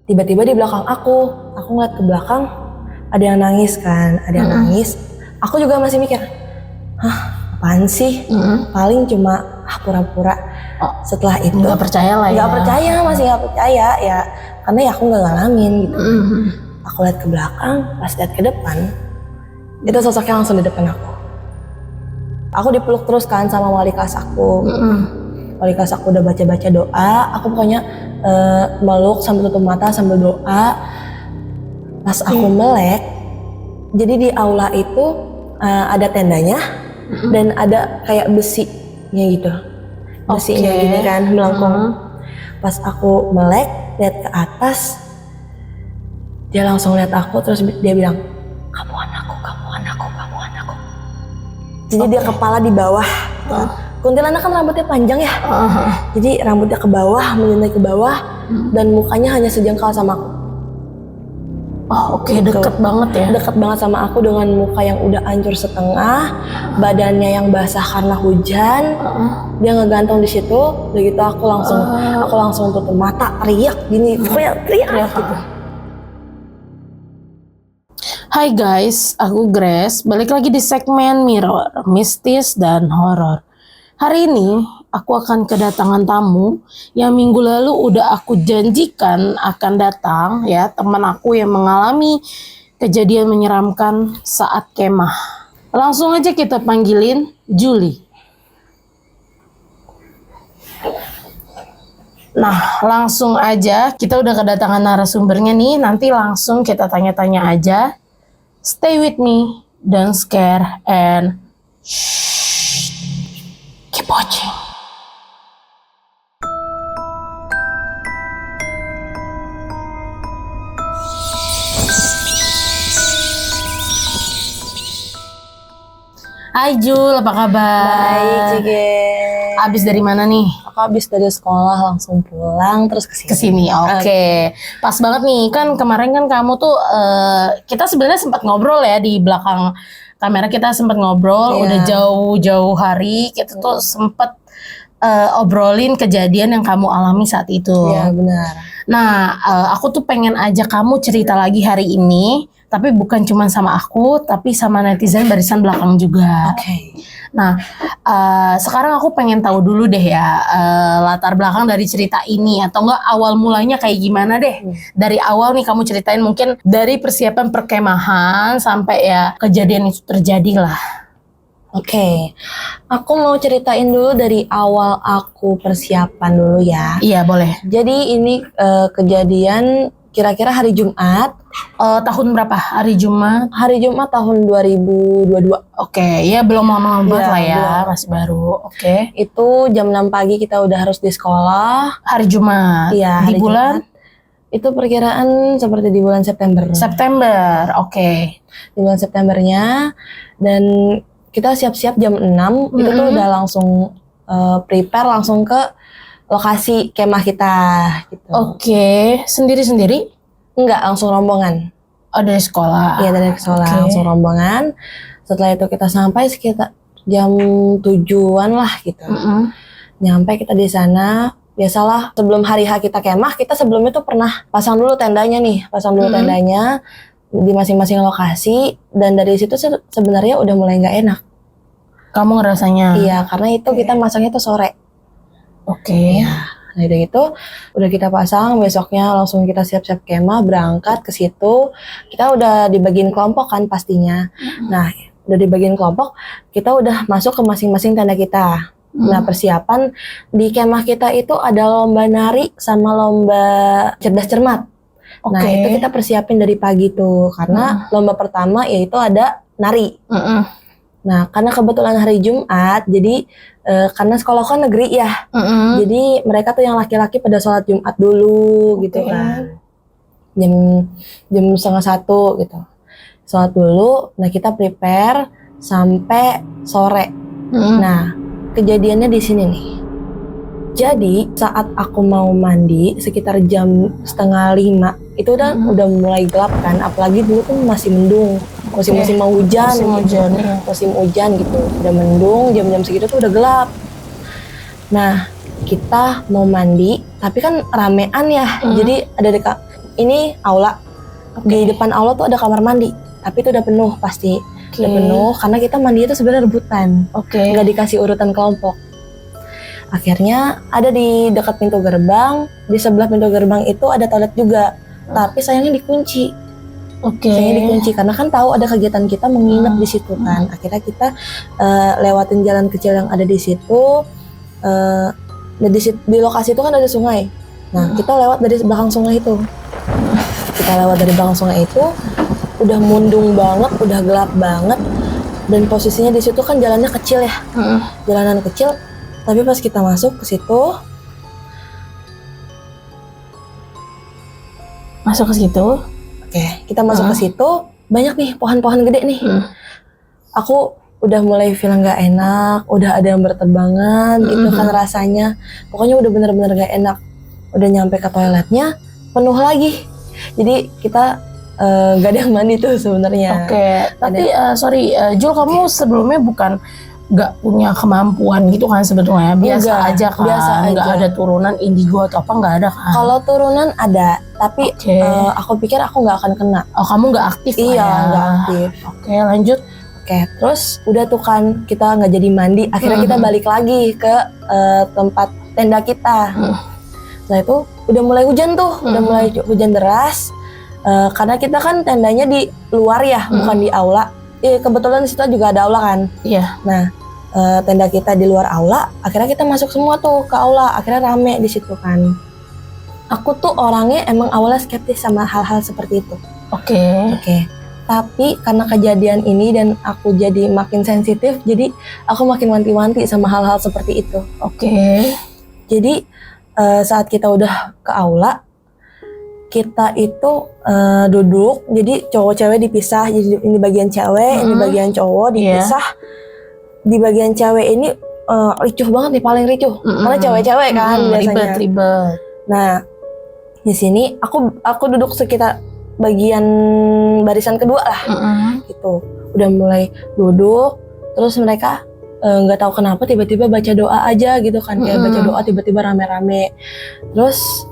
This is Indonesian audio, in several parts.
Tiba-tiba di belakang aku ngeliat ke belakang, ada yang nangis kan, ada yang nangis. Aku juga masih mikir, hah apaan sih? Paling cuma pura-pura. Setelah itu nggak percaya lah ya. Masih nggak percaya ya, karena ya aku nggak ngalamin gitu. Aku lihat ke belakang, pas lihat ke depan, itu sosoknya langsung di depan aku. Aku dipeluk terus kan sama wali kelas aku. Wali kelas aku udah baca-baca doa, aku pokoknya meluk sambil tutup mata sambil doa. Pas aku melek, jadi di aula itu ada tendanya dan ada kayak besinya gitu, besinya gini kan melengkung. Pas aku melek lihat ke atas, dia langsung lihat aku terus dia bilang, kamu anakku, kamu anakku, kamu anakku. Jadi dia kepala di bawah. Kuntilanak kan rambutnya panjang ya, jadi rambutnya ke bawah, menyendai ke bawah, dan mukanya hanya sejengkal sama aku. Deket banget ya. Deket banget sama aku dengan muka yang udah hancur setengah, badannya yang basah karena hujan. Dia ngegantung di situ. Begitu aku langsung tutup mata, teriak gini, teriak gitu. Hai guys, aku Grace. Balik lagi di segmen Mirror, Mistis dan Horor. Hari ini aku akan kedatangan tamu yang minggu lalu udah aku janjikan akan datang ya, teman aku yang mengalami kejadian menyeramkan saat kemah. Langsung aja kita panggilin Julie. Nah, langsung aja kita udah kedatangan narasumbernya nih, nanti langsung kita tanya-tanya aja. Stay with me, don't scare, and keep watching. Hai Jul, apa kabar? Baik, Cige. Abis dari mana nih? Aku habis dari sekolah langsung pulang terus Kesini, oke. Pas banget nih, kan kemarin kan kamu tuh kita sebenarnya sempat ngobrol ya di belakang kamera, kita sempat ngobrol. Udah jauh-jauh hari kita tuh sempat obrolin kejadian yang kamu alami saat itu. Iya benar. Nah, aku tuh pengen ajak kamu cerita lagi hari ini, tapi bukan cuma sama aku, tapi sama netizen barisan belakang juga. Nah, sekarang aku pengen tahu dulu deh ya, latar belakang dari cerita ini, atau enggak awal mulanya kayak gimana deh. Dari awal nih kamu ceritain, mungkin dari persiapan perkemahan sampai ya kejadian itu terjadi lah. Aku mau ceritain dulu dari awal aku persiapan dulu ya. Iya boleh. Jadi ini kejadian kira-kira hari Jumat. Tahun berapa? Hari Jumat? Hari Jumat tahun 2022. Ya belum lama banget lah ya, belum. masih baru. Itu jam 6 pagi kita udah harus di sekolah. Hari Jumat? Iya, di bulan? Jumat. Itu perkiraan seperti di bulan September. Di bulan Septembernya, dan kita siap-siap jam 6, itu tuh udah langsung prepare langsung ke lokasi kemah kita gitu. Sendiri-sendiri? Enggak, langsung rombongan. Dari sekolah? Iya, dari sekolah, langsung rombongan. Setelah itu kita sampai sekitar jam 7-an lah gitu. Nyampe kita di sana, biasalah sebelum hari H kita kemah, kita sebelumnya tuh pernah pasang dulu tendanya nih, tendanya di masing-masing lokasi, dan dari situ sebenarnya udah mulai nggak enak. Kamu ngerasanya? Iya, karena itu kita masangnya tuh sore. Nah itu udah kita pasang, besoknya langsung kita siap-siap kemah, berangkat ke situ. Kita udah dibagiin kelompok kan pastinya. Nah udah dibagiin kelompok, kita udah masuk ke masing-masing tenda kita. Nah persiapan di kemah kita itu ada lomba nari sama lomba cerdas cermat. Nah itu kita persiapin dari pagi tuh, karena lomba pertama yaitu ada nari. Nah karena kebetulan hari Jumat, jadi karena sekolah kan negeri ya, jadi mereka tuh yang laki-laki pada sholat Jumat dulu gitu kan, jam 12:30 gitu, sholat dulu. Nah kita prepare sampai sore. Nah kejadiannya di sini nih. Jadi saat aku mau mandi sekitar jam 4:30 itu udah mulai gelap kan, apalagi dulu tuh masih mendung, musim mau hujan, musim hujan gitu, udah mendung, jam-jam segitu tuh udah gelap. Nah kita mau mandi tapi kan ramean ya, jadi ada ini aula. Di depan aula tuh ada kamar mandi, tapi itu udah penuh pasti. Udah penuh karena kita mandi itu sebenarnya rebutan. Nggak dikasih urutan kelompok. Akhirnya ada di dekat pintu gerbang, di sebelah pintu gerbang itu ada toilet juga, tapi sayangnya dikunci. Sayangnya dikunci karena kan tahu ada kegiatan kita menginap di situ kan. Akhirnya kita lewatin jalan kecil yang ada di situ. Di lokasi itu kan ada sungai. Nah, kita lewat dari belakang sungai itu. Udah mundung banget, udah gelap banget, dan posisinya di situ kan jalannya kecil ya, jalanan kecil. Tapi pas kita masuk ke situ, kita masuk ke situ, banyak nih pohon-pohon gede nih. Aku udah mulai feel nggak enak, udah ada yang berterbangan gitu kan rasanya. Pokoknya udah bener-bener nggak enak. Udah nyampe ke toiletnya, penuh lagi. Jadi kita gak ada yang mandi tuh sebenarnya. Tapi sorry, Jul, kamu sebelumnya bukan gak punya kemampuan gitu kan sebetulnya? Biasa aja kan? Gak ada turunan indigo atau apa, gak ada kan? Kalau turunan ada, tapi aku pikir aku gak akan kena. Oh, kamu gak aktif? Iya, gak aktif. Lanjut. Terus udah tuh kan kita gak jadi mandi. Akhirnya kita balik lagi ke tempat tenda kita. Nah itu udah mulai hujan tuh, udah mulai hujan deras. Karena kita kan tendanya di luar ya, bukan di aula. Kebetulan di situ juga ada aula kan. Nah, tenda kita di luar aula. Akhirnya kita masuk semua tuh ke aula. Akhirnya rame di situ kan. Aku tuh orangnya emang awalnya skeptis sama hal-hal seperti itu. Tapi karena kejadian ini dan aku jadi makin sensitif, jadi aku makin wanti-wanti sama hal-hal seperti itu. Jadi saat kita udah ke aula, kita itu duduk, jadi cowok cewek dipisah, jadi ini bagian cewek, ini bagian cowok dipisah. Di bagian cewek ini ricuh banget nih, paling ricuh, karena cewek-cewek kan biasanya. Ribet. Nah, di sini aku duduk sekitar bagian barisan kedua lah, gitu. Udah mulai duduk, terus mereka nggak tahu kenapa tiba-tiba baca doa aja gitu kan, kayak baca doa tiba-tiba rame-rame. Terus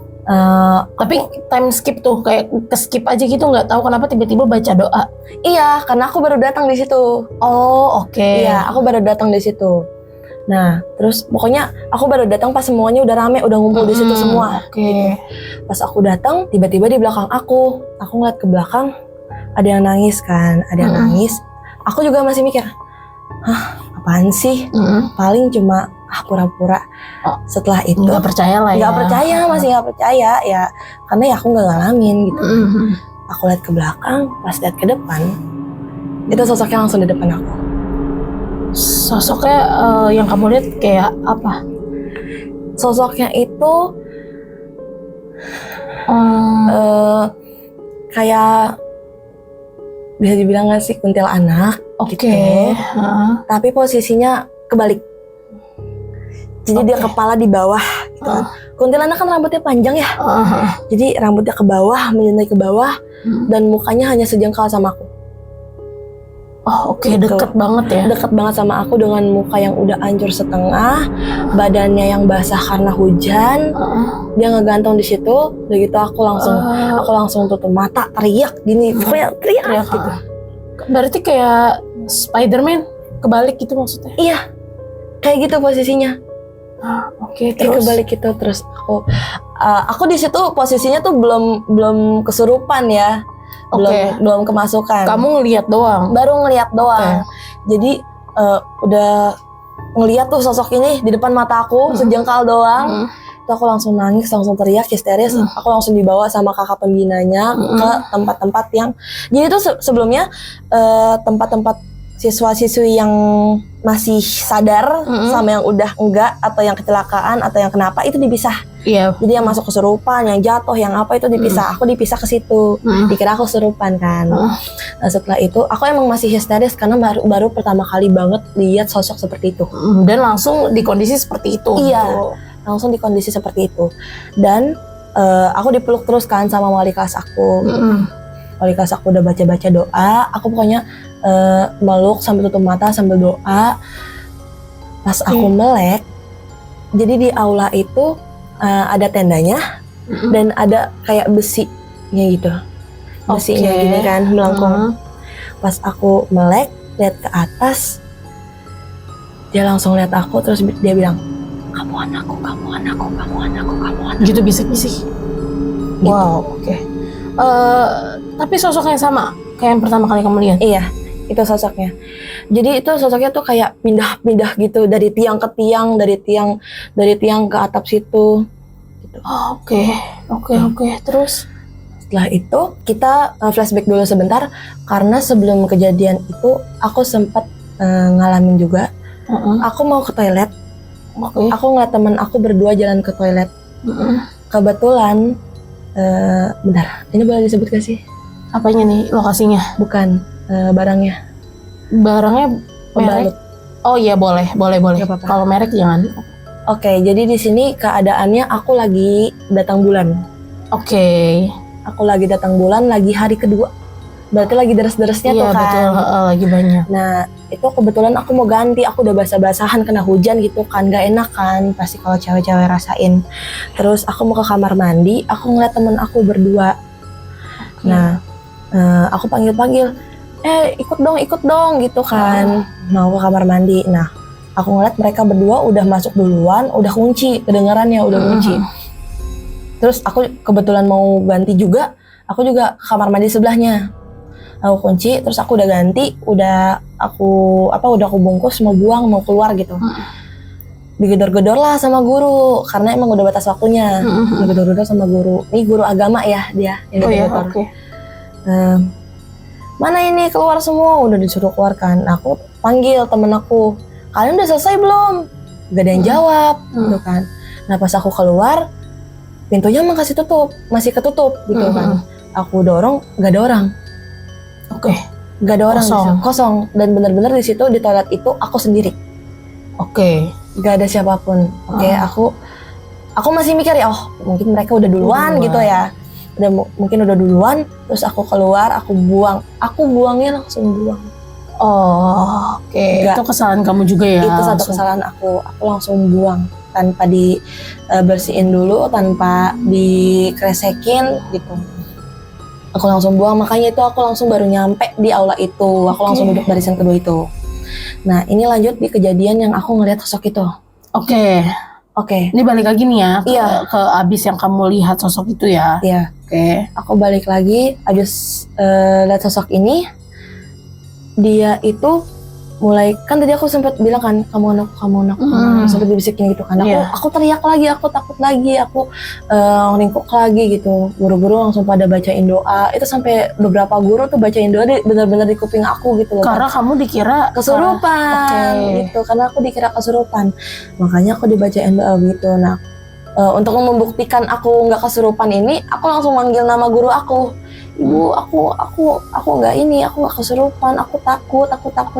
tapi time skip tuh, kayak ke skip aja gitu, nggak tahu kenapa tiba-tiba baca doa. Iya, karena aku baru datang di situ. Iya, aku baru datang di situ. Nah, terus pokoknya aku baru datang pas semuanya udah rame, udah ngumpul di situ semua. Gitu. Pas aku datang, tiba-tiba di belakang aku ngeliat ke belakang, ada yang nangis kan, ada yang nangis. Aku juga masih mikir, apaan sih? Paling cuma pura-pura. Setelah itu nggak percaya lah ya. Masih nggak percaya ya, karena ya aku nggak ngalamin gitu. Aku lihat ke belakang, pas lihat ke depan, itu sosoknya langsung di depan aku. Sosoknya yang kamu lihat kayak apa? Sosoknya itu kayak bisa dibilang nggak sih kuntilanak gitu. Tapi posisinya kebalik. Jadi dia kepala di bawah gitu. Kuntilanak kan rambutnya panjang ya. Jadi rambutnya ke bawah, menyentuh ke bawah, dan mukanya hanya sejengkal sama aku. Gitu. Deket banget ya. Deket banget sama aku dengan muka yang udah hancur setengah, badannya yang basah karena hujan. Dia ngegantung di situ. Begitu aku langsung tutup mata, teriak gini, teriak gitu. Berarti kayak Spider-Man kebalik gitu maksudnya? Iya, kayak gitu posisinya. Terus kebalik gitu. Terus aku di situ posisinya tuh belum kesurupan ya. Belum kemasukan. Kamu ngelihat doang? Baru ngelihat doang. Jadi udah ngelihat tuh sosok ini di depan mata aku, sejengkal doang. Itu aku langsung nangis, langsung teriak histeris. Aku langsung dibawa sama kakak pembinanya ke tempat-tempat yang, jadi itu sebelumnya tempat-tempat siswa-siswi yang masih sadar sama yang udah enggak, atau yang kecelakaan atau yang kenapa, itu dipisah. Jadi yang masuk kesurupan, yang jatuh, yang apa itu dipisah. Aku dipisah ke situ. Dikira aku kesurupan kan. Nah, setelah itu aku emang masih histeris karena baru pertama kali banget lihat sosok seperti itu. Dan langsung di kondisi seperti itu. Iya, langsung di kondisi seperti itu. Dan aku dipeluk terus kan sama wali kelas aku. Wali kelas aku udah baca-baca doa. Aku pokoknya meluk sambil tutup mata sambil doa. Pas aku melek, jadi di aula itu ada tendanya dan ada kayak besi gitu. Besinya Oke. gini kan, melengkung. Hmm. Pas aku melek, lihat ke atas, dia langsung lihat aku, terus dia bilang, kamu anakku, kamu anakku, kamu anakku, kamu anakku. Gitu bisik-bisik. Wow, oke. Tapi sosok yang sama kayak yang pertama kali kamu lihat. Iya, itu sosoknya. Jadi itu sosoknya tuh kayak pindah-pindah gitu dari tiang ke tiang, dari tiang ke atap situ. Gitu. Oke. Terus? Setelah itu kita flashback dulu sebentar karena sebelum kejadian itu aku sempat ngalamin juga. Aku mau ke toilet. Oke. Aku ngeliat teman aku berdua jalan ke toilet. Kebetulan, bentar, ini boleh disebut gak sih? Apanya nih lokasinya? Bukan, barangnya. Barangnya merek? Pembalut. Oh iya boleh. Gak apa-apa. Kalau merek jangan. Oke, jadi di sini keadaannya aku lagi datang bulan. Oke. Aku lagi datang bulan, lagi hari kedua. Berarti lagi deres-deresnya Iya tuh kan. betul, lagi banyak. Nah, itu kebetulan aku mau ganti. Aku udah basah-basahan kena hujan gitu kan. Gak enak kan, pasti kalau cewek-cewek rasain. Terus aku mau ke kamar mandi, aku ngeliat temen aku berdua. Nah, aku panggil-panggil, ikut dong gitu kan. Mau ke kamar mandi. Nah, aku ngeliat mereka berdua udah masuk duluan, udah kunci, kedengarannya udah kunci. Terus aku kebetulan mau ganti juga, aku juga ke kamar mandi sebelahnya. Aku kunci, terus aku udah ganti, udah aku bungkus, mau buang, mau keluar gitu. Digedor-gedor lah sama guru, karena emang udah batas waktunya. Digedor-gedor sama guru. Ini guru agama ya dia. Yang gedor-gedor. Oke. Mana ini keluar semua, udah disuruh keluar kan. Aku panggil temen aku, kalian udah selesai belum? Gak ada yang jawab, gitu kan. Nah pas aku keluar, pintunya masih ketutup gitu kan. Aku dorong, gak ada orang. Oke. Gak ada orang, Kosong. kosong. Dan benar-benar di situ di toilet itu aku sendiri. Oke. Gak ada siapapun. Oke, aku masih mikir ya, oh mungkin mereka udah duluan gitu ya. Mungkin udah duluan. Terus aku keluar, aku buangnya langsung buang. Oh, oke. Itu kesalahan kamu juga ya? Itu satu kesalahan aku langsung buang tanpa dibersihin dulu, tanpa dikresekin gitu. Aku langsung buang, makanya itu aku langsung baru nyampe di aula itu. Aku langsung duduk barisan kedua itu. Nah, ini lanjut di kejadian yang aku ngeliat sosok itu. Oke. Ini balik lagi nih ya ke abis yang kamu lihat sosok itu ya. Iya. Oke. Aku balik lagi abis lihat sosok ini. Dia itu mulai, kan tadi aku sempat bilang kan, kamu anakku, sempat dibisikin gitu kan. Aku teriak lagi, aku takut lagi, aku ngeringkuk lagi gitu. Guru-guru langsung pada bacain doa. Itu sampai beberapa guru tuh bacain doa benar-benar di kuping aku gitu loh. Karena kamu dikira kesurupan gitu, karena aku dikira kesurupan. Makanya aku dibacain doa gitu. Nah, untuk membuktikan aku nggak kesurupan ini, aku langsung manggil nama guru aku. Ibu, aku nggak ini, aku nggak kesurupan, aku takut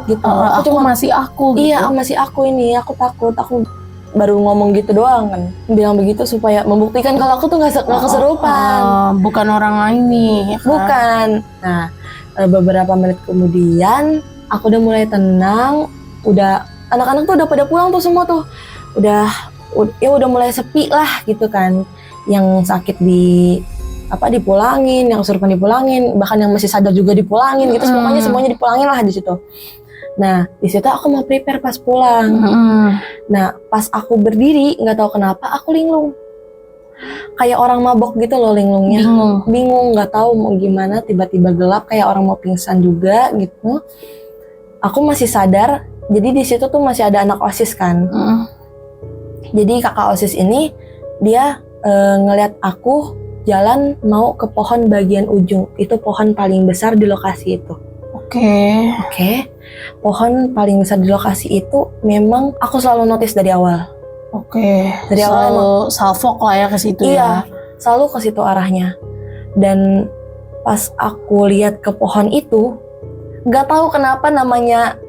gitu. Aku cuma masih aku gitu. Iya, masih aku ini, aku takut. Aku baru ngomong gitu doang kan, bilang begitu supaya membuktikan kalau aku tuh nggak kesurupan. Bukan orang lain nih. Ya kan? Bukan. Nah, beberapa menit kemudian aku udah mulai tenang, udah anak-anak tuh udah pada pulang tuh semua tuh, udah mulai sepi lah gitu kan. Yang sakit dipulangin, yang kesurupan dipulangin, bahkan yang masih sadar juga dipulangin gitu. Pokoknya semuanya dipulangin lah di situ. Nah, di situ aku mau prepare pas pulang. Nah, pas aku berdiri, nggak tahu kenapa aku linglung. Kayak orang mabok gitu loh linglungnya. Bingung, nggak tahu mau gimana, tiba-tiba gelap kayak orang mau pingsan juga gitu. Aku masih sadar, jadi di situ tuh masih ada anak OSIS kan. Jadi kakak OSIS ini dia ngelihat aku jalan mau ke pohon bagian ujung. Itu pohon paling besar di lokasi itu. Oke. Pohon paling besar di lokasi itu memang aku selalu notice dari awal. Dari awal selalu salfok lah ya ke situ ya. Selalu ke situ arahnya. Dan pas aku lihat ke pohon itu, nggak tahu kenapa namanya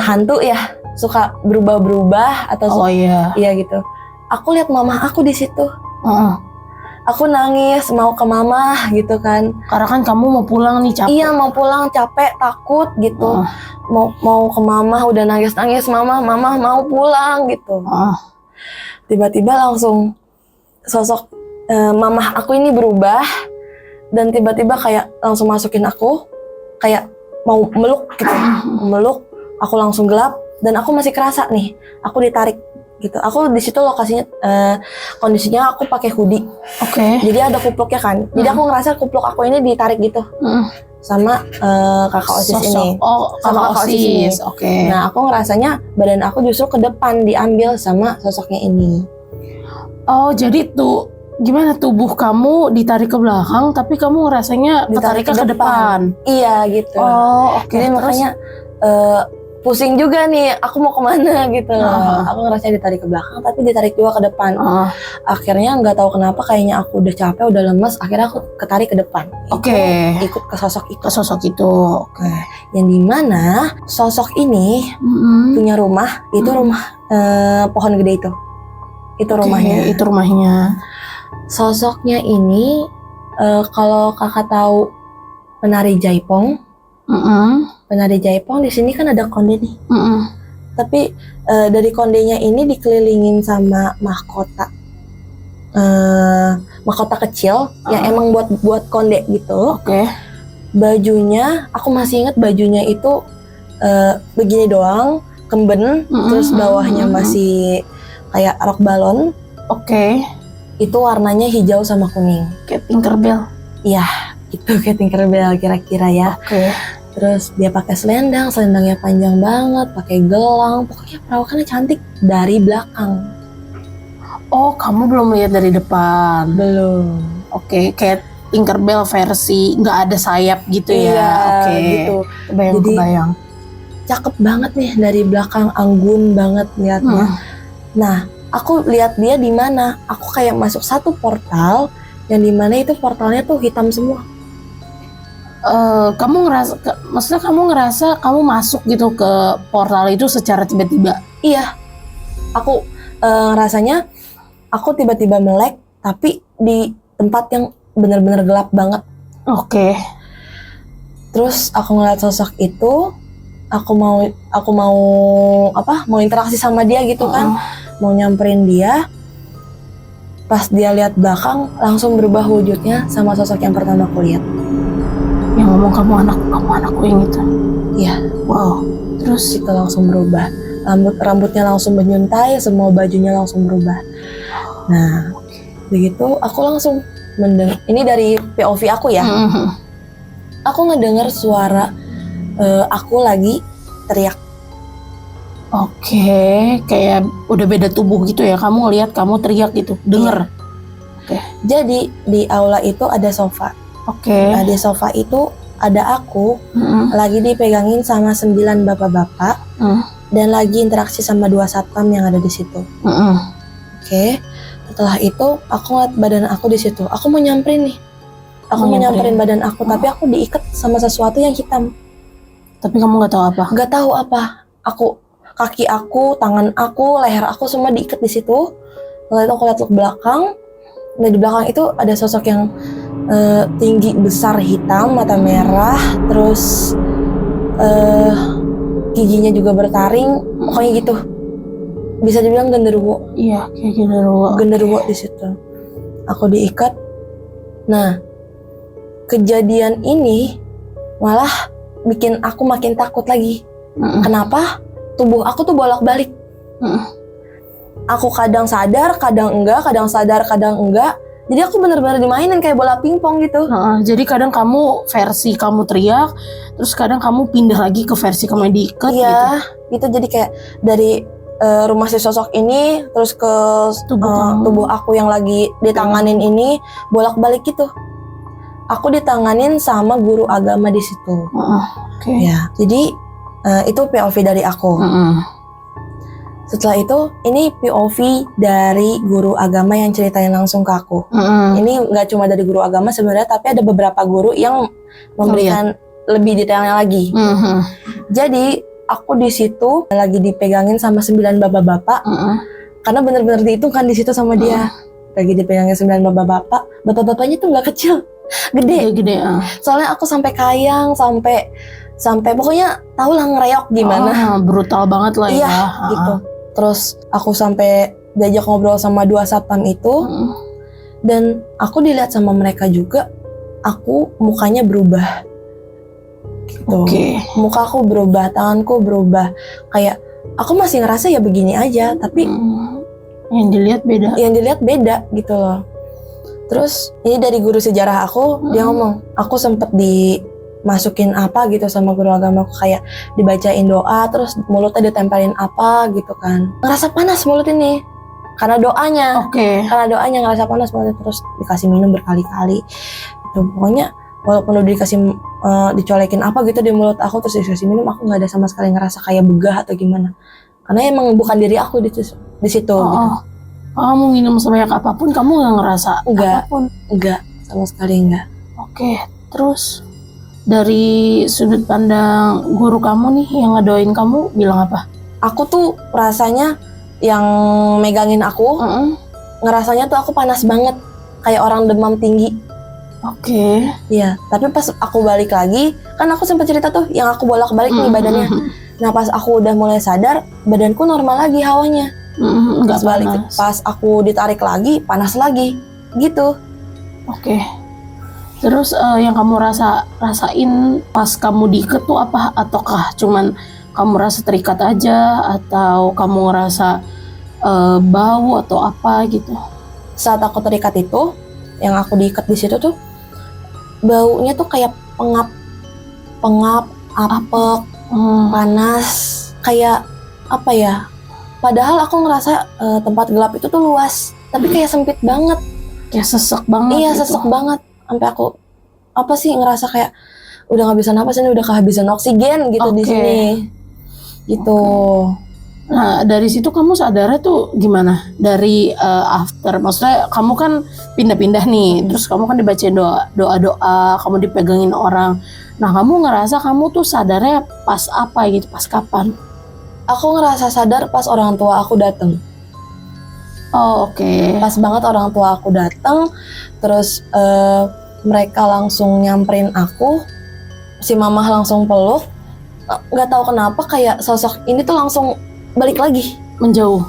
hantu ya, suka berubah-berubah atau iya gitu. Aku lihat mama aku di situ. Aku nangis mau ke mama gitu kan. Karena kan kamu mau pulang nih, capek. Iya, mau pulang, capek, takut gitu. Mau ke mama, udah nangis-nangis, mama mau pulang gitu. Tiba-tiba langsung sosok mamah aku ini berubah. dan tiba-tiba kayak langsung masukin aku, kayak mau meluk gitu, meluk. Aku langsung gelap dan aku masih kerasa nih, aku ditarik gitu. Aku di situ lokasinya kondisinya aku pakai hoodie. Oke. Jadi ada kupluknya kan. Jadi aku ngerasa kupluk aku ini ditarik gitu sama kakak OSIS ini. Oh, Sama kakak OSIS ini. Oke. Nah, aku ngerasanya badan aku justru ke depan diambil sama sosoknya ini. Oh, jadi tuh gimana, tubuh kamu ditarik ke belakang tapi kamu ngerasanya Ditarik ketariknya ke depan. Iya gitu. Oh, oke. Jadi makanya pusing juga nih, aku mau kemana gitu. Aku ngerasanya ditarik ke belakang tapi ditarik juga ke depan. Akhirnya nggak tahu kenapa, kayaknya aku udah capek, udah lemes, akhirnya aku ketarik ke depan. Oke. Ikut ke sosok itu. Ke sosok itu. Oke. Yang dimana sosok ini punya rumah, itu rumah pohon gede itu. Itu rumahnya. Itu rumahnya. Sosoknya ini kalau kakak tahu penari Jaipong, penari Jaipong di sini kan ada konde nih. Tapi dari kondenya ini dikelilingin sama mahkota, mahkota kecil yang emang buat konde gitu. Oke. Bajunya, aku masih ingat bajunya itu begini doang, kemben, terus bawahnya masih kayak rok balon. Oke. Itu warnanya hijau sama kuning. Kayak Tinkerbell. Iya, itu kayak Tinkerbell kira-kira ya. Oke. Terus dia pakai selendangnya panjang banget, pakai gelang, pokoknya perawakannya cantik dari belakang. Oh, kamu belum lihat dari depan? Belum. Oke, kayak Tinkerbell versi nggak ada sayap gitu ya? Iya, Oke. gitu. Kebayang. Cakep banget nih dari belakang, anggun banget liatnya. Nah, aku lihat dia di mana? Aku kayak masuk satu portal, yang di mana itu portalnya tuh hitam semua. Kamu ngerasa, maksudnya kamu ngerasa kamu masuk gitu ke portal itu secara tiba-tiba? Iya, aku rasanya aku tiba-tiba melek, tapi di tempat yang benar-benar gelap banget. Oke. Terus aku ngeliat sosok itu, aku mau mau interaksi sama dia gitu kan, mau nyamperin dia. Pas dia lihat belakang, langsung berubah wujudnya sama sosok yang pertama aku lihat. Yang ngomong kamu anakku yang itu. Iya. Wow. Terus itu langsung berubah. Rambutnya langsung menyuntai, semua bajunya langsung berubah. Nah, begitu aku langsung mendengar. Ini dari POV aku ya. Aku ngedengar suara aku lagi teriak. Oke, kayak udah beda tubuh gitu ya. Kamu ngeliat kamu teriak gitu, denger. Oke. Jadi di aula itu ada sofa. Oke. Nah, di sofa itu ada aku lagi dipegangin sama 9 bapak-bapak dan lagi interaksi sama 2 satpam yang ada di situ. Oke. Setelah itu aku ngeliat badan aku di situ. Aku mau nyamperin nih. Aku mau nyamperin badan aku, tapi aku diikat sama sesuatu yang hitam. Tapi kamu nggak tahu apa? Nggak tahu apa. Kaki aku, tangan aku, leher aku semua diikat di situ. Lalu aku lihat ke belakang. Dan di belakang itu ada sosok yang tinggi, besar, hitam, mata merah, terus giginya juga bertaring, pokoknya gitu. Bisa dibilang genderuwo. Iya, kayak genderuwo. Genderuwo di situ. Aku diikat. Nah, kejadian ini malah bikin aku makin takut lagi. Kenapa? Tubuh aku tuh bolak-balik. Aku kadang sadar, kadang enggak, kadang sadar, kadang enggak. Jadi aku benar-benar dimainin kayak bola pingpong gitu. Jadi kadang kamu versi kamu teriak, terus kadang kamu pindah lagi ke versi kamu yang diikat gitu. Iya, itu jadi kayak dari rumah si sosok ini terus ke tubuh aku yang lagi ditanganin ini bolak-balik gitu. Aku ditanganin sama guru agama di situ. Oke. Ya, jadi itu POV dari aku. Setelah itu, ini POV dari guru agama yang ceritain langsung ke aku. Ini nggak cuma dari guru agama sebenarnya, tapi ada beberapa guru yang memberikan lebih detailnya lagi. Jadi aku di situ lagi dipegangin sama 9 bapak-bapak, karena benar-benar dihitung kan di situ sama dia. Lagi dipegangin 9 bapak-bapak, bapak-bapaknya tuh nggak kecil, gede. Soalnya aku sampai kayang, sampai pokoknya tau lah ngereok gimana. Brutal banget lah ya. Iya, gitu. Terus aku sampai diajak ngobrol sama 2 satpam itu, dan aku dilihat sama mereka juga. aku mukanya berubah gitu. Muka aku berubah, tanganku berubah, kayak aku masih ngerasa ya begini aja, tapi yang dilihat beda gitu loh. Terus ini dari guru sejarah aku, dia ngomong, aku sempet dimasukin apa gitu sama guru agama aku, kayak dibacain doa, terus mulutnya ditempelin apa gitu kan. Ngerasa panas mulut ini karena doanya. Karena doanya ngerasa panas mulutnya, terus dikasih minum berkali-kali. Itu pokoknya walaupun udah dikasih dicolekin apa gitu di mulut aku, terus dikasih minum, aku nggak ada sama sekali ngerasa kayak begah atau gimana. Karena emang bukan diri aku di situ gitu. Kamu minum sebanyak apapun, kamu nggak ngerasa apapun? Enggak, sama sekali enggak. Terus dari sudut pandang guru kamu nih yang ngedoain kamu bilang apa? Aku tuh rasanya yang megangin aku, ngerasanya tuh aku panas banget, kayak orang demam tinggi. Iya, tapi pas aku balik lagi, kan aku sempat cerita tuh yang aku bolak-balik nih badannya. Nah pas aku udah mulai sadar, badanku normal lagi hawanya. Nggak balik, panas. pas aku ditarik lagi, panas lagi, gitu. Terus yang kamu rasain pas kamu diikat tuh apa? Ataukah cuman kamu rasa terikat aja, atau kamu ngerasa bau atau apa gitu? Saat aku terikat itu, yang aku diikat di situ tuh, baunya tuh kayak pengap, apek, panas, kayak apa ya? Padahal aku ngerasa tempat gelap itu tuh luas, tapi kayak sempit banget. Kayak sesek banget. Iya, gitu. sesek banget. Sampai aku ngerasa kayak udah nggak bisa napas, ini udah kehabisan oksigen gitu di sini. Gitu. Nah, dari situ kamu sadarnya tuh gimana? Dari after, maksudnya kamu kan pindah-pindah nih, terus kamu kan dibacain doa-doa, kamu dipegangin orang. Nah, kamu ngerasa kamu tuh sadarnya pas apa gitu, pas kapan? Aku ngerasa sadar pas orang tua aku datang. Pas banget orang tua aku datang, terus mereka langsung nyamperin aku, si mamah langsung peluk. Nggak tahu kenapa kayak sosok ini tuh langsung balik lagi, menjauh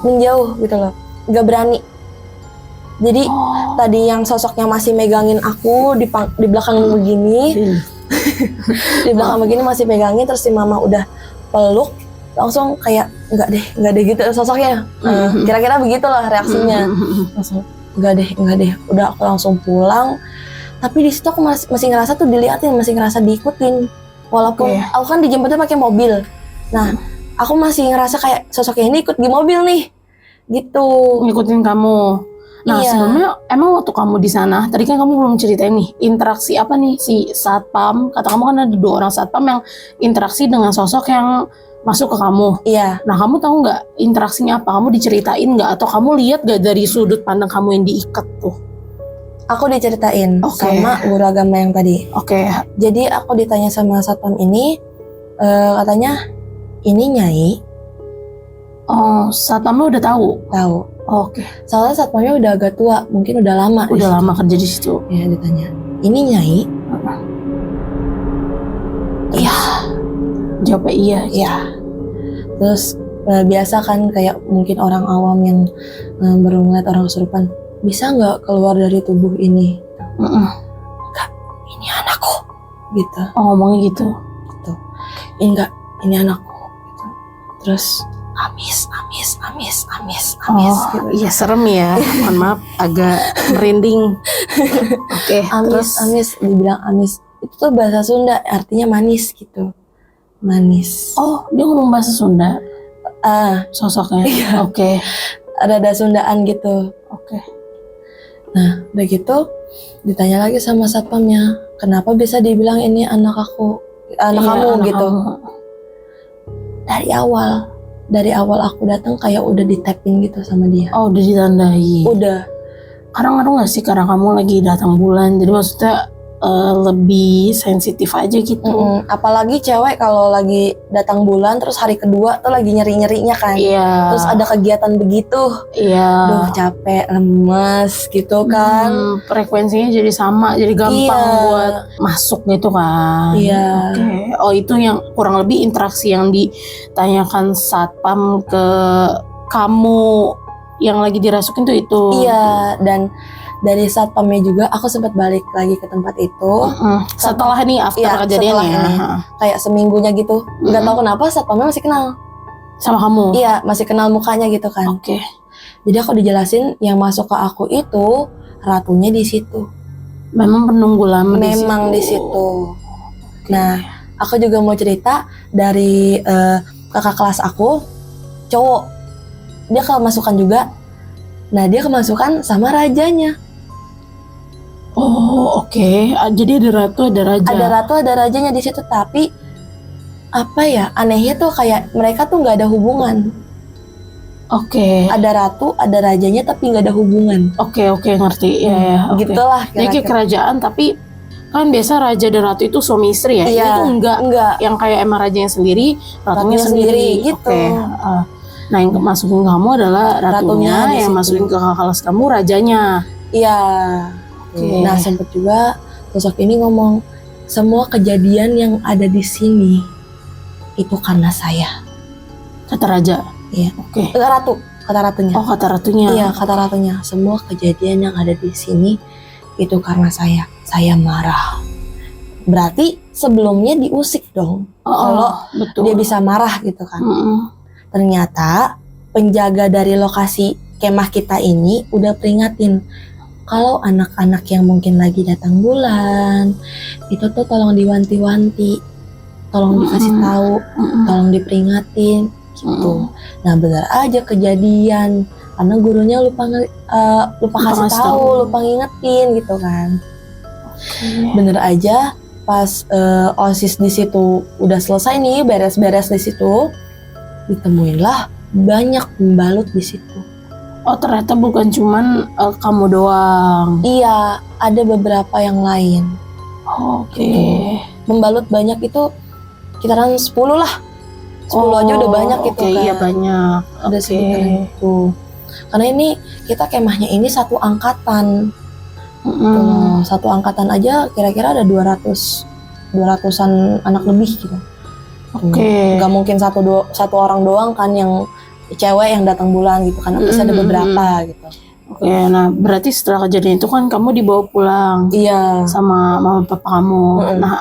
gitu loh, nggak berani. Jadi tadi yang sosoknya masih megangin aku di belakang begini, di belakang begini masih megangin, terus si mama udah peluk, langsung kayak enggak deh gitu sosoknya. Kira-kira begitulah reaksinya. Langsung enggak deh, udah aku langsung pulang. Tapi di situ aku masih ngerasa tuh diliatin, masih ngerasa diikutin. Walaupun aku kan dijemputnya pakai mobil. Nah, aku masih ngerasa kayak sosoknya ini ikut di mobil nih. Gitu. Ngikutin kamu. Nah, sebelumnya emang waktu kamu di sana, tadi kan kamu belum ceritain nih, interaksi apa nih si satpam? Kata kamu kan ada 2 orang satpam yang interaksi dengan sosok yang masuk ke kamu. Iya. Nah, kamu tahu nggak interaksinya apa? Kamu diceritain nggak? Atau kamu lihat nggak dari sudut pandang kamu yang diikat tuh? Aku diceritain sama guru agama yang tadi. Jadi aku ditanya sama satpam ini, katanya ini Nyai. Satpamnya udah tahu? Tahu. Soalnya satpamnya udah agak tua, mungkin udah lama. Udah lama kerja di situ. Ya ditanya, ini Nyai? Iya. Jawabnya iya. Iya. Terus biasa kan kayak mungkin orang awam yang baru ngeliat orang kesurupan, bisa nggak keluar dari tubuh ini? Enggak, ini anakku. Gitu. Ngomongnya gitu. Enggak, ini anakku. Gitu. Terus amis. Gitu. Iya serem ya. Mohon maaf, agak merinding. Amis, dibilang amis. Itu tuh bahasa Sunda, artinya manis gitu. Manis. Dia ngomong bahasa Sunda. Sosoknya. Iya. Ada Sundaan gitu. Nah, udah gitu ditanya lagi sama satpamnya, kenapa bisa dibilang ini anak aku, kamu gitu. Dari awal aku datang kayak udah ditapin gitu sama dia. Udah ditandai. Udah. Karena ngaruh nggak sih karena kamu lagi datang bulan, jadi maksudnya lebih sensitif aja gitu. Apalagi cewek kalau lagi datang bulan terus hari kedua tuh lagi nyeri-nyerinya kan. Terus ada kegiatan begitu. Duh capek, lemes gitu kan. Frekuensinya jadi sama, jadi gampang buat masuk gitu kan. Itu yang kurang lebih interaksi yang ditanyakan satpam ke kamu yang lagi dirasukin tuh itu. Dan dari satpamnya juga aku sempat balik lagi ke tempat itu. Setelah nih after Iya, kejadian setelah ya. ini. Kayak seminggunya gitu. Nggak tahu kenapa satpamnya masih kenal. Sama kamu. Iya, masih kenal mukanya gitu kan. Oke. Jadi aku dijelasin yang masuk ke aku itu ratunya di situ. Memang penunggu lama Memang di situ. Nah, aku juga mau cerita dari kakak kelas aku, cowok. Dia kemasukan juga. Nah, dia kemasukan sama rajanya. Oh, oke. Jadi ada ratu, ada raja. Ada ratu, ada rajanya di situ, tapi apa ya? Anehnya tuh kayak mereka tuh nggak ada hubungan. Oke. Ada ratu, ada rajanya, tapi nggak ada hubungan. Oke, ngerti. Ya. Oke. Gitulah. Jadi kayak kerajaan, tapi kan biasa raja dan ratu itu suami istri ya. Iya, Itu enggak. Yang kayak emang rajanya sendiri, ratunya sendiri. gitu. Oke. Nah, yang masukin kamu adalah ratunya, yang di situ. masukin ke kakak kelas kamu rajanya. Iya. Oke. Nah, sempet juga sosok ini ngomong, semua kejadian yang ada di sini itu karena saya. Kata raja. Iya. Oke. Kata ratunya. Oh, kata ratunya. Iya, kata ratunya. Semua kejadian yang ada di sini itu karena saya. Saya marah. Berarti sebelumnya diusik dong. Kalau betul. dia bisa marah gitu kan. Ternyata penjaga dari lokasi kemah kita ini udah peringatin kalau anak-anak yang mungkin lagi datang bulan itu tuh tolong diwanti-wanti, tolong dikasih tahu, tolong diperingatin gitu. Nah, benar aja kejadian karena gurunya lupa kasih tahu, lupa ngingetin gitu kan. Bener aja pas OSIS di situ udah selesai nih, beres-beres di situ, ditemuinlah banyak pembalut di situ. Oh, ternyata bukan cuman kamu doang. Iya, ada beberapa yang lain. Oke. Pembalut banyak itu sekitaran 10 lah. 10 aja udah banyak gitu kan. Iya, banyak. Ada sekitaran itu. Karena ini kita kemahnya ini satu angkatan. Satu angkatan aja kira-kira ada 200-an anak lebih gitu. Oke. Gak mungkin satu orang doang kan yang cewek yang datang bulan gitu kan, pasti ada beberapa gitu. Oke, nah berarti setelah kejadian itu kan kamu dibawa pulang. Iya. Sama mama papa kamu. Nah,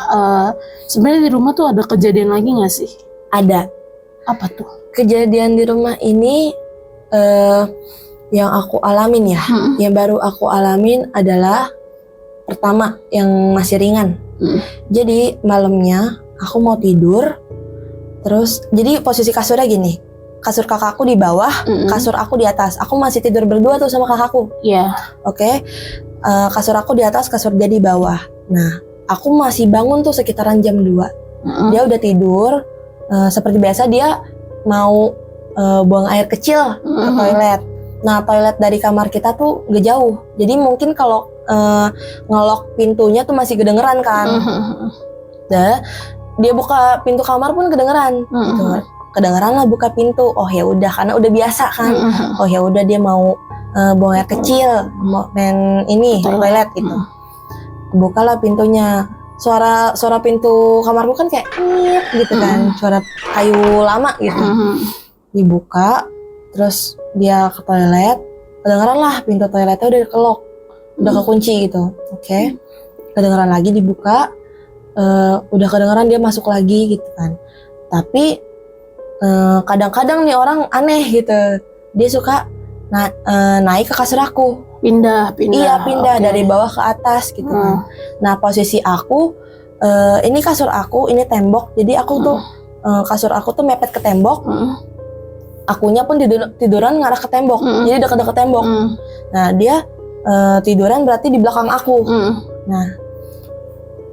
sebenarnya di rumah tuh ada kejadian lagi nggak sih? Ada. Apa tuh? Kejadian di rumah ini yang aku alamin ya, yang baru aku alamin adalah pertama yang masih ringan. Jadi malamnya aku mau tidur, terus jadi posisi kasurnya gini, kasur kakakku di bawah, kasur aku di atas. Aku masih tidur berdua tuh sama kakakku. Iya. Oke. Kasur aku di atas, kasur dia di bawah. Nah, aku masih bangun tuh sekitaran jam 2. Dia udah tidur, seperti biasa dia mau buang air kecil ke toilet. Nah, toilet dari kamar kita tuh gak jauh. Jadi mungkin kalau ngelok pintunya tuh masih kedengeran kan. Dia buka pintu kamar pun kedengeran. Gitu. Kedengeran lah buka pintu. Oh ya udah, karena udah biasa kan. Oh ya udah, dia mau buang air kecil, mau main ini toilet gitu. Bukalah pintunya. Suara pintu kamarku kan kayak nyet gitu kan. Suara kayu lama gitu. Dibuka, terus dia ke toilet, kedengeran lah pintu toiletnya udah kelok, udah kekunci gitu. Oke. Kedengeran lagi, dibuka, udah kedengeran dia masuk lagi gitu kan. Tapi kadang-kadang nih orang aneh gitu, dia suka naik ke kasur aku. Pindah. Iya, pindah dari bawah ke atas gitu kan. Nah, posisi aku, ini kasur aku, ini tembok, jadi aku tuh kasur aku tuh mepet ke tembok. Akunya pun tiduran ngarah ke tembok, jadi dekat-dekat tembok. Nah, dia tiduran berarti di belakang aku. Nah,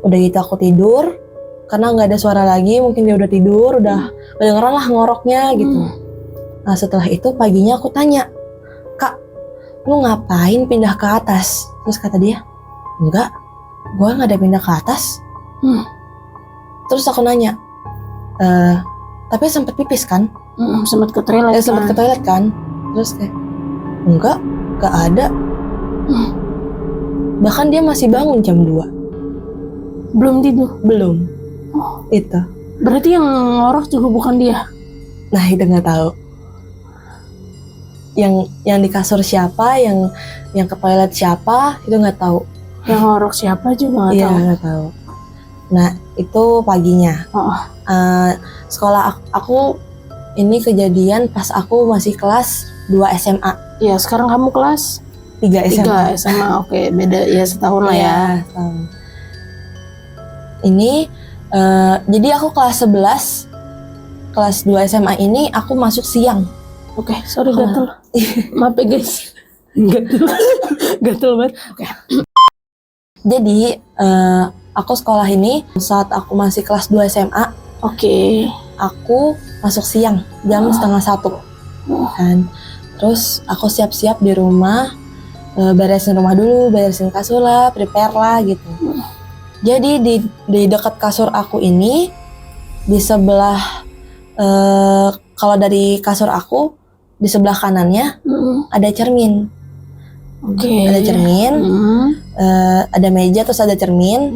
udah gitu aku tidur, karena nggak ada suara lagi, mungkin dia udah tidur, udah kedengeran lah ngoroknya gitu. Nah, setelah itu paginya aku tanya, "Kak, lu ngapain pindah ke atas?" Terus kata dia, "Enggak, gua nggak ada pindah ke atas." Terus aku nanya, "Tapi sempet pipis kan?" Sempat ke toilet. Sempet ke toilet kan? Terus kayak, "Enggak, gak ada." Bahkan dia masih bangun jam 2. Belum tidur? Belum. Itu. Berarti yang ngorok juga bukan dia? Nah, itu gak tahu. yang di kasur siapa, yang ke toilet siapa itu nggak tahu. Yang ngorok siapa juga nggak Iya, tahu. nggak tahu. Nah, itu paginya. Oh. Sekolah aku ini kejadian pas aku masih kelas 2 SMA. Ya sekarang kamu kelas 3 SMA. 3 SMA, oke, beda ya setahun lah ya. Iya, setahun. Ini jadi aku kelas 11, kelas 2 SMA ini aku masuk siang. Oke, sorry gatel. Maaf ya guys. Gatel banget. Oke. Jadi aku sekolah ini saat aku masih kelas 2 SMA, Oke. aku masuk siang jam setengah 1 kan. Terus aku siap-siap di rumah, beresin rumah dulu, beresin kasur lah, prepare lah gitu. Jadi di dekat kasur aku ini, di sebelah kalau dari kasur aku di sebelah kanannya ada cermin. Oke. Ada cermin, ada meja terus ada cermin.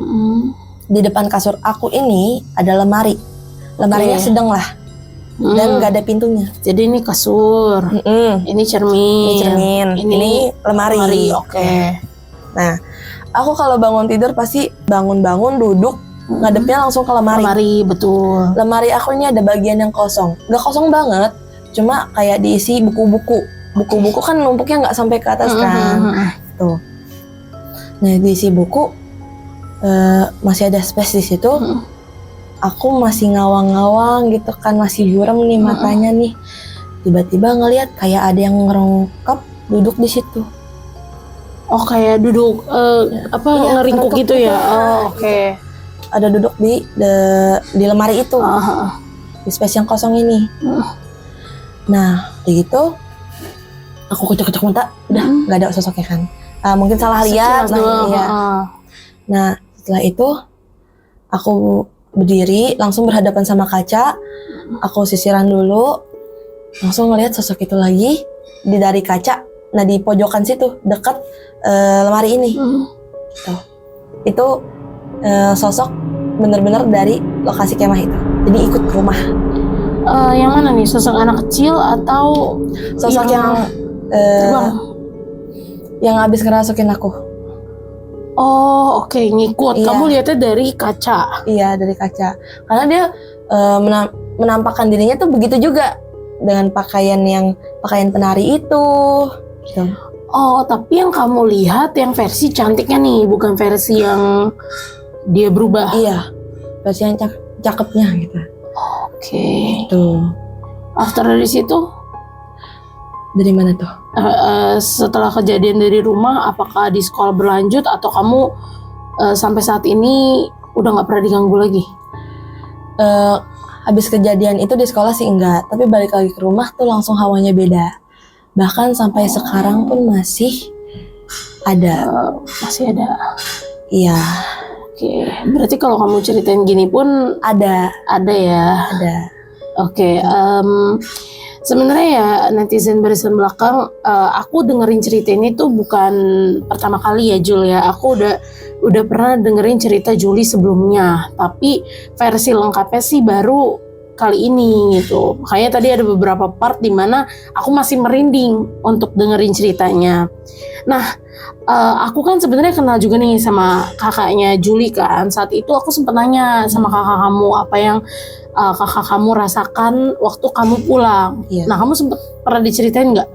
Di depan kasur aku ini ada lemari. Lemarinya Oke. sedang lah dan nggak ada pintunya. Jadi ini kasur, ini cermin, Ini cermin, ini lemari. Oke. Nah, aku kalau bangun tidur pasti bangun-bangun duduk ngadepnya langsung ke lemari. Lemari, betul. Lemari aku ini ada bagian yang kosong. Nggak kosong banget, cuma kayak diisi buku-buku. Buku-buku kan numpuknya nggak sampai ke atas kan. Tuh. Nah, diisi buku masih ada space di situ. Aku masih ngawang-ngawang gitu kan, masih buram nih matanya nih. Tiba-tiba ngelihat kayak ada yang ngerongkap duduk di situ. Oh, kayak duduk Iya, ngeringkuk ngerengkuh gitu ya. gitu. Oh, oke. Ada duduk di lemari itu, di space yang kosong ini. Nah, begitu aku kucek-kucek mata, udah nggak ada sosoknya kan. Mungkin salah lihat. Sekilas doang, Iya. Nah, setelah itu aku berdiri, langsung berhadapan sama kaca. Aku sisiran dulu, langsung ngelihat sosok itu lagi dari kaca. Nah, di pojokan situ dekat lemari ini. Gitu. Itu sosok bener-bener dari lokasi kemah itu. Jadi ikut ke rumah. Yang mana nih, sosok anak kecil atau Sosok yang terbang? yang habis ngerasukin aku. Oh, oke, ngikut. Iya. Kamu lihatnya dari kaca. Iya, dari kaca. Karena dia menampakkan dirinya tuh begitu juga dengan pakaian penari itu. Gitu. Oh, tapi yang kamu lihat yang versi cantiknya nih, bukan versi yang dia berubah. Iya, versi yang cakepnya gitu. Oke. Tuh. After dari situ, Dari mana tuh? setelah kejadian dari rumah, apakah di sekolah berlanjut atau kamu sampai saat ini udah nggak pernah diganggu lagi? Habis kejadian itu di sekolah sih enggak, tapi balik lagi ke rumah tuh langsung hawanya beda. Bahkan sampai sekarang pun masih ada. Masih ada. Iya, Oke, berarti kalau kamu ceritain gini pun ada ya. ada. Oke, sebenarnya ya netizen barisan belakang, aku dengerin cerita ini tuh bukan pertama kali ya Jul ya. Aku udah pernah dengerin cerita Juli sebelumnya, tapi versi lengkapnya sih baru kali ini gitu. Makanya tadi ada beberapa part di mana aku masih merinding untuk dengerin ceritanya. Nah, aku kan sebenarnya kenal juga nih sama kakaknya Juli kan. Saat itu aku sempat nanya sama kakak kamu apa yang kakak kamu rasakan waktu kamu pulang. Iya. Nah, kamu sempat pernah diceritain nggak?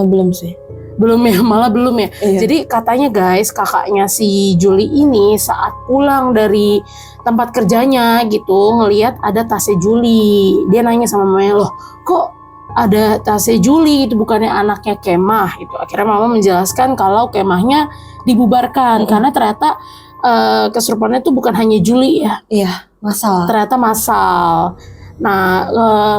Belum sih. Belum ya, malah belum ya. Iya. Jadi katanya guys, kakaknya si Juli ini saat pulang dari tempat kerjanya gitu, ngelihat ada tasnya Juli. Dia nanya sama mamanya, loh kok ada tasnya Juli, itu bukannya anaknya Kemah gitu. Akhirnya mama menjelaskan kalau Kemahnya dibubarkan karena ternyata kesurupannya itu bukan hanya Juli ya. Iya, masalah. Ternyata massal. Nah,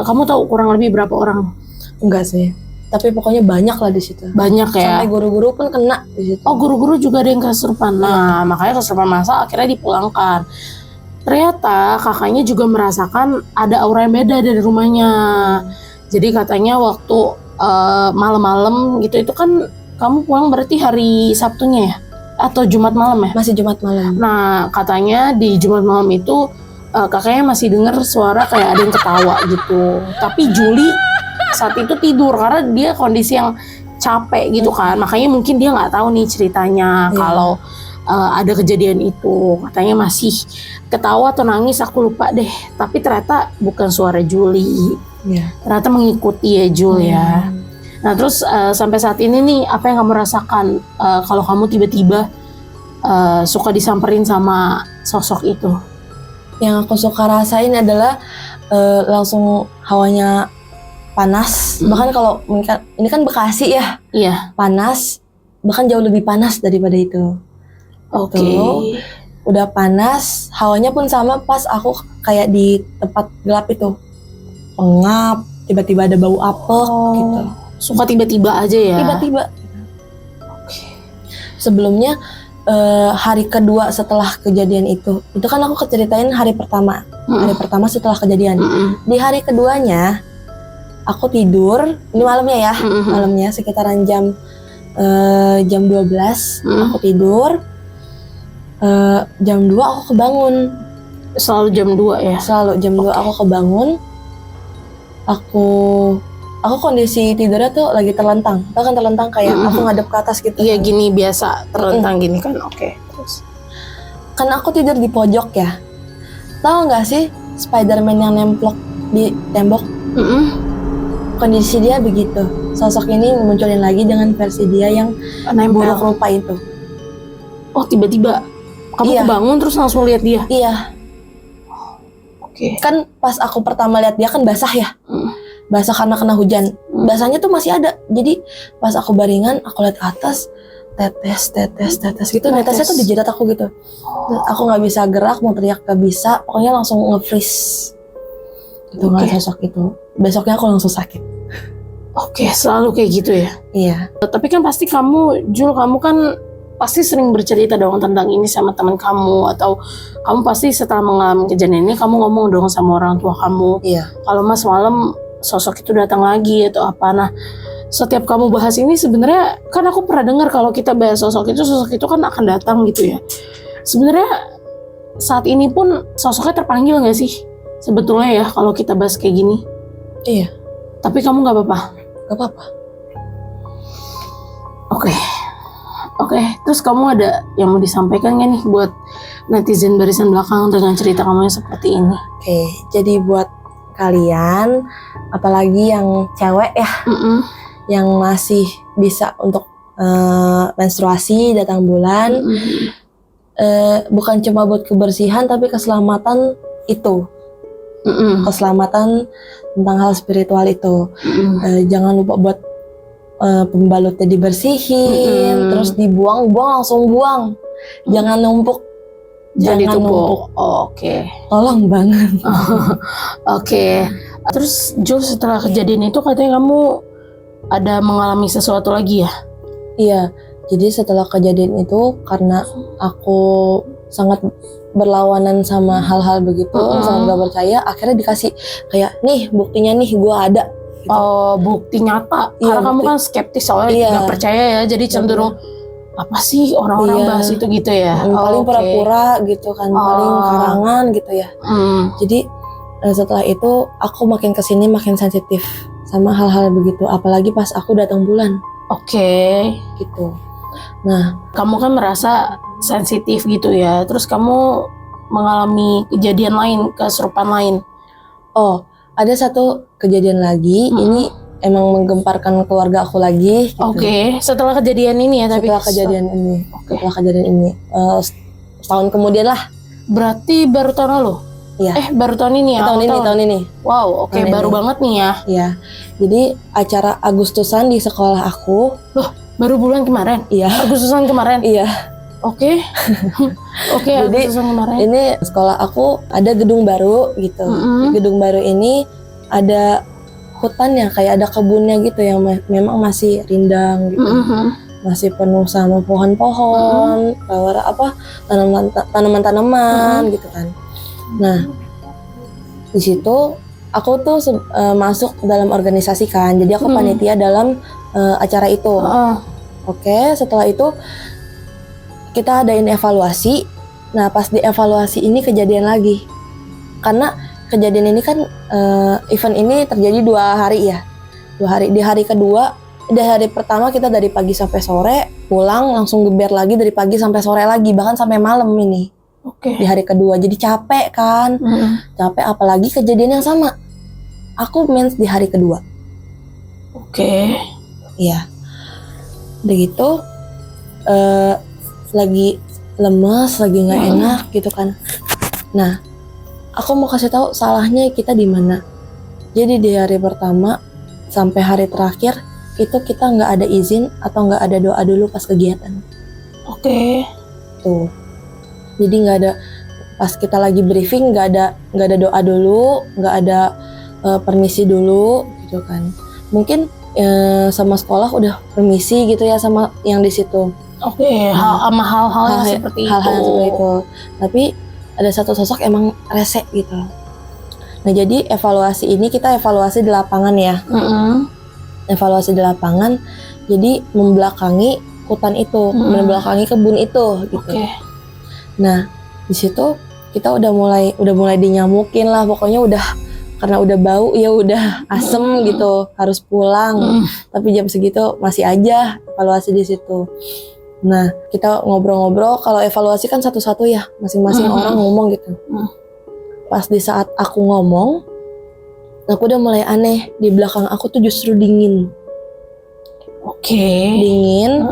kamu tahu kurang lebih berapa orang? Enggak sih. Tapi pokoknya banyak lah di situ. Banyak ya. Sampai guru-guru pun kena di situ. Oh, guru-guru juga ada yang kesurupan. Nah, makanya kesurupan massal akhirnya dipulangkan. Ternyata kakaknya juga merasakan ada aura yang beda dari rumahnya. Jadi katanya waktu malam-malam gitu, itu kan kamu pulang berarti hari Sabtunya ya? Atau Jumat malam ya? Masih Jumat malam. Nah, katanya di Jumat malam itu kakaknya masih dengar suara kayak ada yang ketawa gitu. Tapi Juli saat itu tidur karena dia kondisi yang capek gitu kan. Makanya mungkin dia nggak tahu nih ceritanya kalau ada kejadian itu. Katanya masih ketawa atau nangis, aku lupa deh. Tapi ternyata bukan suara Juli. Ternyata mengikuti ya Jul ya. Nah terus sampai saat ini nih apa yang kamu rasakan kalau kamu tiba-tiba suka disamperin sama sosok itu? Yang aku suka rasain adalah langsung hawanya panas. Bahkan kalau ini kan Bekasi ya, panas, bahkan jauh lebih panas daripada itu. Oke. Udah panas, hawanya pun sama pas aku kayak di tempat gelap itu, pengap, tiba-tiba ada bau apek gitu. Suka tiba-tiba aja ya? Tiba-tiba. Sebelumnya hari kedua setelah kejadian itu kan aku ceritain hari pertama. Hari pertama setelah kejadian. Di hari keduanya aku tidur, ini malamnya ya, malamnya sekitaran jam 12 aku tidur. Jam 2 aku kebangun. Selalu jam 2 ya? Selalu jam 2 aku kebangun. Aku kondisi tidurnya tuh lagi terlentang. Tau kan terlentang kayak aku ngadep ke atas gitu. Iya gini biasa terlentang gini kan. Oke. Terus kan aku tidur di pojok ya. Tahu nggak sih Spiderman yang nemplok di tembok? Kondisi dia begitu. Sosok ini munculin lagi dengan versi dia yang buruk rupa itu. Oh tiba-tiba kamu kebangun terus langsung lihat dia? Iya. Oke. Kan pas aku pertama lihat dia kan basah ya. Basah karena kena hujan. Basahnya tuh masih ada. Jadi pas aku baringan, aku lihat ke atas, tetes gitu. Netesnya tuh di jidat aku gitu. Aku nggak bisa gerak, mau teriak nggak bisa. Pokoknya langsung nge-freeze. Itu nggak sosok itu. Besoknya aku langsung sakit. Oke, selalu kayak gitu ya? Iya. Tapi kan pasti kamu, Jul, kamu kan pasti sering bercerita dong tentang ini sama teman kamu, atau kamu pasti setelah mengalami kejadian ini kamu ngomong dong sama orang tua kamu. Iya. Kalau mas malam sosok itu datang lagi atau apa. Nah, setiap kamu bahas ini sebenarnya kan aku pernah dengar kalau kita bahas sosok itu kan akan datang gitu ya. Sebenarnya saat ini pun sosoknya terpanggil nggak sih sebetulnya ya kalau kita bahas kayak gini? Iya. Tapi kamu nggak apa-apa? Gak apa-apa. Oke. Terus kamu ada yang mau disampaikan nggak nih buat netizen barisan belakang dengan cerita kamu yang seperti ini? Oke, jadi buat kalian, apalagi yang cewek ya, yang masih bisa untuk menstruasi, datang bulan, bukan cuma buat kebersihan tapi keselamatan itu, keselamatan tentang hal spiritual itu. Jangan lupa buat pembalutnya dibersihin, terus dibuang langsung buang, jangan numpuk. Jadi tumpuk. Oke. Tolong banget. Oke. Terus Jul, setelah kejadian itu katanya kamu ada mengalami sesuatu lagi ya? Iya. Jadi setelah kejadian itu karena aku sangat berlawanan sama hal-hal begitu, sangat gak percaya, akhirnya dikasih kayak nih buktinya nih gue ada. Gitu. Oh, bukti nyata. Iya, Karena kamu kan skeptis soalnya gak percaya ya, jadi cenderung apa sih orang-orang bahas itu gitu ya? Paling pura-pura gitu kan, paling karangan gitu ya. Jadi setelah itu aku makin kesini makin sensitif sama hal-hal begitu, apalagi pas aku datang bulan. Oke. Gitu. Nah, kamu kan merasa sensitif gitu ya, terus kamu mengalami kejadian lain, kesurupan lain. Oh, ada satu kejadian lagi, ini emang menggemparkan keluarga aku lagi. Gitu. Oke, setelah kejadian ini ya, tapi setelah kejadian ini, setelah kejadian ini, setahun kemudian lah. Berarti baru tahun lalu? Iya. Baru tahun ini ya? Tahun ini. Wow, oke, baru banget nih ya. Iya. Jadi acara Agustusan di sekolah aku. Loh, baru bulan kemarin? Iya. Agustusan kemarin? Iya. Oke. Jadi Agustusan kemarin. Ini sekolah aku ada gedung baru gitu. Gedung baru ini ada hutannya, kayak ada kebunnya gitu yang memang masih rindang gitu. Masih penuh sama pohon-pohon, tanaman-tanaman gitu kan. Nah, di situ aku tuh masuk dalam organisasi kan, jadi aku panitia dalam acara itu. Oke, setelah itu kita adain evaluasi. Nah, pas di evaluasi ini kejadian lagi, karena kejadian ini kan event ini terjadi 2 hari ya. 2 hari. Di hari kedua, di hari pertama kita dari pagi sampai sore, pulang langsung geber lagi dari pagi sampai sore lagi, bahkan sampai malam ini. Oke. Di hari kedua, jadi capek kan. Capek, apalagi kejadian yang sama. Aku mens di hari kedua. Oke. Iya. Udah gitu, lagi lemes, lagi nggak enak gitu kan. Nah, aku mau kasih tahu salahnya kita di mana. Jadi di hari pertama sampai hari terakhir itu kita nggak ada izin atau nggak ada doa dulu pas kegiatan. Oke. Tuh. Jadi nggak ada, pas kita lagi briefing nggak ada doa dulu, nggak ada permisi dulu gitu kan. Mungkin sama sekolah udah permisi gitu ya sama yang di situ. Oke, hal-hal yang seperti itu. Tapi ada satu sosok emang rese gitu. Nah, jadi evaluasi ini kita evaluasi di lapangan ya. Evaluasi di lapangan, jadi membelakangi hutan itu, membelakangi kebun itu gitu. Nah, di situ kita udah mulai dinyamukin lah, pokoknya udah, karena udah bau ya udah asem gitu, harus pulang. Tapi jam segitu masih aja evaluasi di situ. Nah, kita ngobrol-ngobrol, kalau evaluasi kan satu-satu ya, masing-masing orang ngomong gitu. Pas di saat aku ngomong, aku udah mulai aneh, di belakang aku tuh justru dingin. Dingin.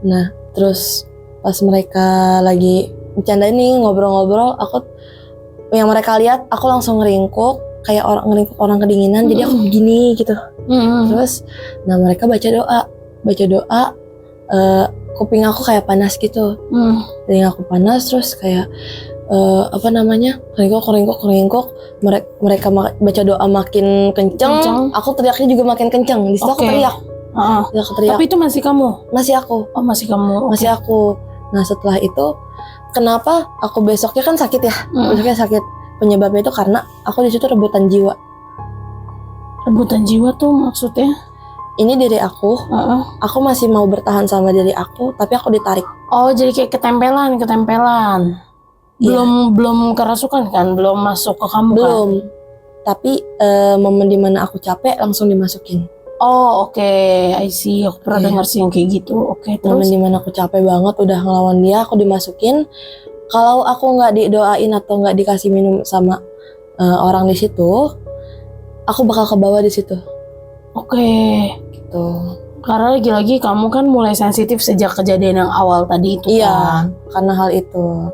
Nah, terus pas mereka lagi bercanda nih, ngobrol-ngobrol, yang mereka lihat, aku langsung ngeringkuk, kayak ngeringkuk orang kedinginan, jadi aku begini gitu. Terus, nah mereka baca doa, kuping aku kayak panas gitu. Telinga aku panas, terus kayak keringkuk. Mereka baca doa makin kenceng. Aku teriaknya juga makin kenceng. Di situ aku teriak. Tapi itu masih kamu? Masih aku. Oh, masih kamu. Masih aku. Nah, setelah itu, kenapa aku besoknya kan sakit ya? Besoknya sakit. Penyebabnya itu karena aku di situ rebutan jiwa. Rebutan jiwa tuh maksudnya? Ini diri aku. Aku masih mau bertahan sama diri aku, tapi aku ditarik. Oh, jadi kayak ketempelan. Belum kerasukan kan? Belum masuk ke kamu belum. Kan? Tapi momen dimana aku capek langsung dimasukin. Oh, oke. I see. Aku pernah dengar sih yang kayak gitu. Oke, terus? Momen dimana aku capek banget udah ngelawan dia, aku dimasukin. Kalau aku nggak didoain atau nggak dikasih minum sama orang di situ, aku bakal ke bawah di situ. Gitu. Karena lagi-lagi kamu kan mulai sensitif sejak kejadian yang awal tadi itu. Iya, karena hal itu.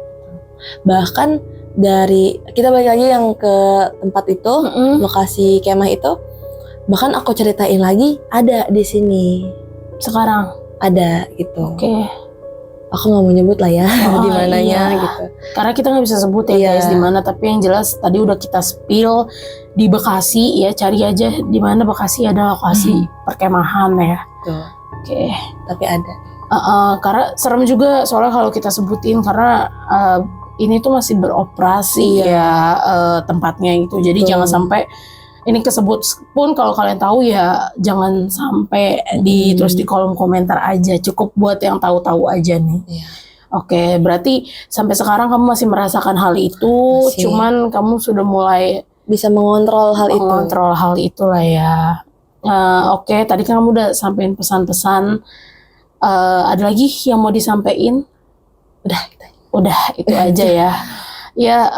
Bahkan dari kita balik lagi yang ke tempat itu, lokasi kemah itu, bahkan aku ceritain lagi ada di sini. Sekarang ada gitu. Aku nggak mau nyebut lah ya di mananya gitu. Karena kita nggak bisa sebut ya guys di mana. Tapi yang jelas tadi udah kita spill di Bekasi ya. Cari aja di mana Bekasi ada lokasi perkemahan ya. Tapi ada. Karena serem juga soalnya kalau kita sebutin karena ini tuh masih beroperasi tempatnya gitu. Jadi jangan sampai ini kesebut pun, kalau kalian tahu ya jangan sampai terus di kolom komentar aja, cukup buat yang tahu-tahu aja nih. Oke, berarti sampai sekarang kamu masih merasakan hal itu, cuman kamu sudah mulai bisa mengontrol hal itu. Mengontrol hal itu lah ya. Oke, tadi kan kamu udah sampein pesan-pesan. Ada lagi yang mau disampaikan? Udah itu aja ya. Ya,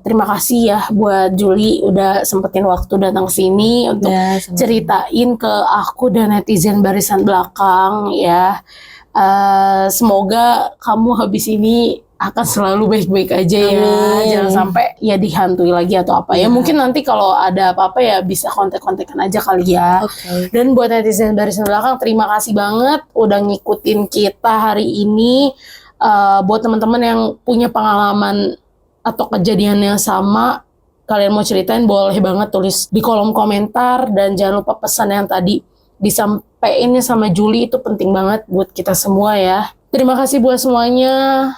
terima kasih ya buat Julie udah sempetin waktu datang ke sini untuk ceritain ke aku dan netizen barisan belakang ya. Semoga kamu habis ini akan selalu baik-baik aja ya. Jangan sampai ya dihantui lagi atau apa ya. Mungkin nanti kalau ada apa-apa ya bisa kontak-kontakan aja kali ya. Dan buat netizen barisan belakang, terima kasih banget udah ngikutin kita hari ini. Buat teman-teman yang punya pengalaman atau kejadian yang sama, kalian mau ceritain boleh banget tulis di kolom komentar. Dan jangan lupa pesan yang tadi disampaikan sama Julie itu penting banget buat kita semua ya. Terima kasih buat semuanya.